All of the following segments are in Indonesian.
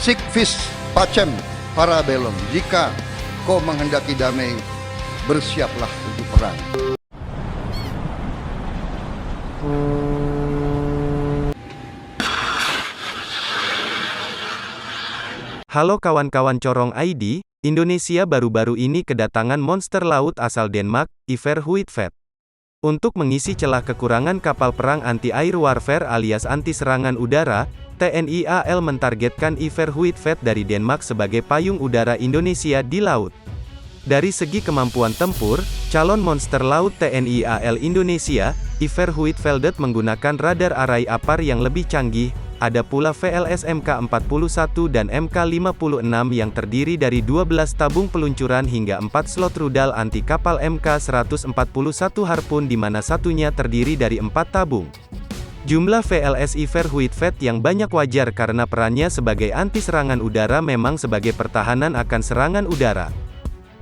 Sic vis pacem parabellum. Jika kau menghendaki damai, bersiaplah untuk perang. Halo kawan-kawan Corong ID, Indonesia baru-baru ini kedatangan monster laut asal Denmark, Iver Huitfeldt. Untuk mengisi celah kekurangan kapal perang anti-air warfare alias anti-serangan udara, TNI AL mentargetkan Iver Huitfeldt dari Denmark sebagai payung udara Indonesia di laut. Dari segi kemampuan tempur, calon monster laut TNI AL Indonesia, Iver Huitfeldt menggunakan radar array APAR yang lebih canggih. Ada pula VLS Mk41 dan Mk56 yang terdiri dari 12 tabung peluncuran hingga 4 slot rudal anti kapal Mk141 Harpoon di mana satunya terdiri dari 4 tabung. Jumlah VLS Iver Huitfeldt yang banyak wajar karena perannya sebagai anti serangan udara memang sebagai pertahanan akan serangan udara.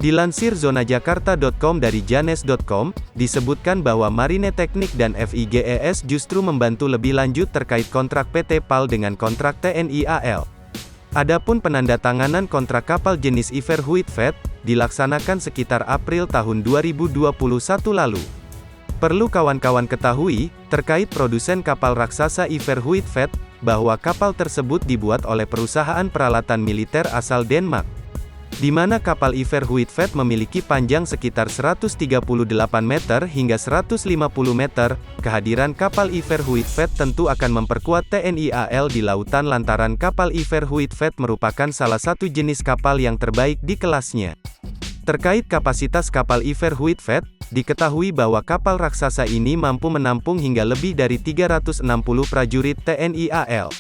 Dilansir zonajakarta.com dari janes.com, disebutkan bahwa Marine Teknik dan FIGES justru membantu lebih lanjut terkait kontrak PT PAL dengan kontrak TNI AL. Adapun penandatanganan kontrak kapal jenis Iver Huitfeldt, dilaksanakan sekitar April tahun 2021 lalu. Perlu kawan-kawan ketahui, terkait produsen kapal raksasa Iver Huitfeldt, bahwa kapal tersebut dibuat oleh perusahaan peralatan militer asal Denmark. Di mana kapal Iver Huitfeldt memiliki panjang sekitar 138 meter hingga 150 meter, kehadiran kapal Iver Huitfeldt tentu akan memperkuat TNI AL di lautan lantaran kapal Iver Huitfeldt merupakan salah satu jenis kapal yang terbaik di kelasnya. Terkait kapasitas kapal Iver Huitfeldt, diketahui bahwa kapal raksasa ini mampu menampung hingga lebih dari 360 prajurit TNI AL.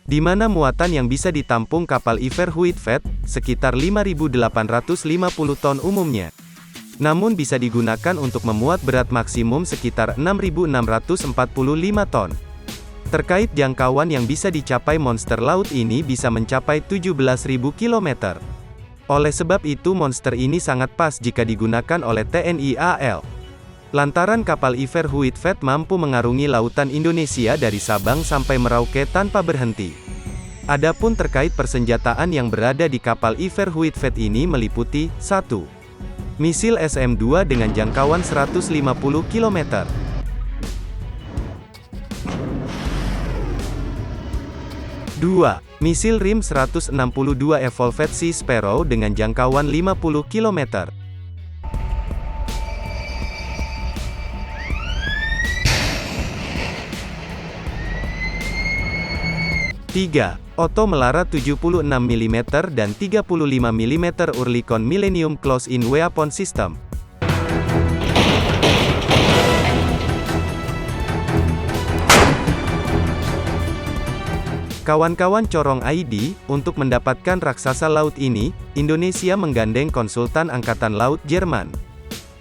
Di mana muatan yang bisa ditampung kapal Iver Huitfeldt, sekitar 5.850 ton umumnya. Namun bisa digunakan untuk memuat berat maksimum sekitar 6.645 ton. Terkait jangkauan yang bisa dicapai monster laut ini bisa mencapai 17.000 km. Oleh sebab itu monster ini sangat pas jika digunakan oleh TNI AL. Lantaran kapal Iver Huitfeldt mampu mengarungi lautan Indonesia dari Sabang sampai Merauke tanpa berhenti. Adapun terkait persenjataan yang berada di kapal Iver Huitfeldt ini meliputi 1. Misil SM-2 dengan jangkauan 150 km. 2. Misil RIM 162 Evolved Sea Sparrow dengan jangkauan 50 km. 3. Otto Melara 76 mm dan 35 mm Oerlikon Millennium Close-in Weapon System. Kawan-kawan Corong ID, untuk mendapatkan raksasa laut ini, Indonesia menggandeng konsultan Angkatan Laut Jerman.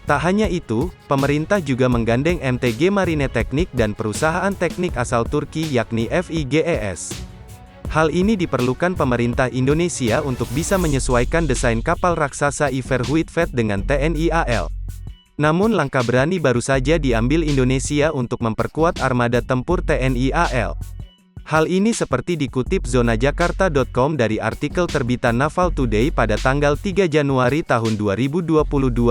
Tak hanya itu, pemerintah juga menggandeng MTG Marine Teknik dan perusahaan teknik asal Turki yakni FIGES. Hal ini diperlukan pemerintah Indonesia untuk bisa menyesuaikan desain kapal raksasa Iver Huitfeldt dengan TNI AL. Namun langkah berani baru saja diambil Indonesia untuk memperkuat armada tempur TNI AL. Hal ini seperti dikutip zonajakarta.com dari artikel terbitan Naval Today pada tanggal 3 Januari tahun 2022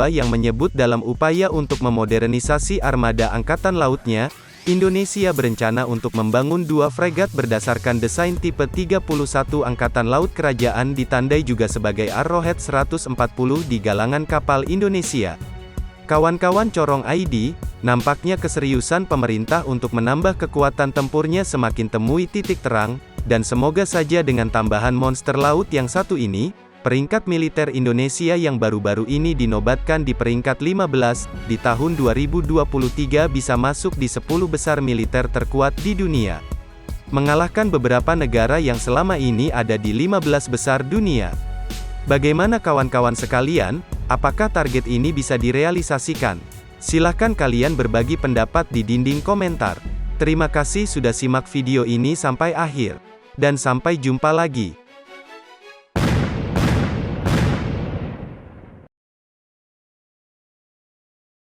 yang menyebut dalam upaya untuk memodernisasi armada angkatan lautnya, Indonesia berencana untuk membangun 2 fregat berdasarkan desain tipe 31 Angkatan Laut Kerajaan ditandai juga sebagai Arrowhead 140 di galangan kapal Indonesia. Kawan-kawan Corong ID, nampaknya keseriusan pemerintah untuk menambah kekuatan tempurnya semakin temui titik terang, dan semoga saja dengan tambahan monster laut yang satu ini, peringkat militer Indonesia yang baru-baru ini dinobatkan di peringkat 15, di tahun 2023 bisa masuk di 10 besar militer terkuat di dunia. Mengalahkan beberapa negara yang selama ini ada di 15 besar dunia. Bagaimana kawan-kawan sekalian, apakah target ini bisa direalisasikan? Silahkan kalian berbagi pendapat di dinding komentar. Terima kasih sudah simak video ini sampai akhir. Dan sampai jumpa lagi.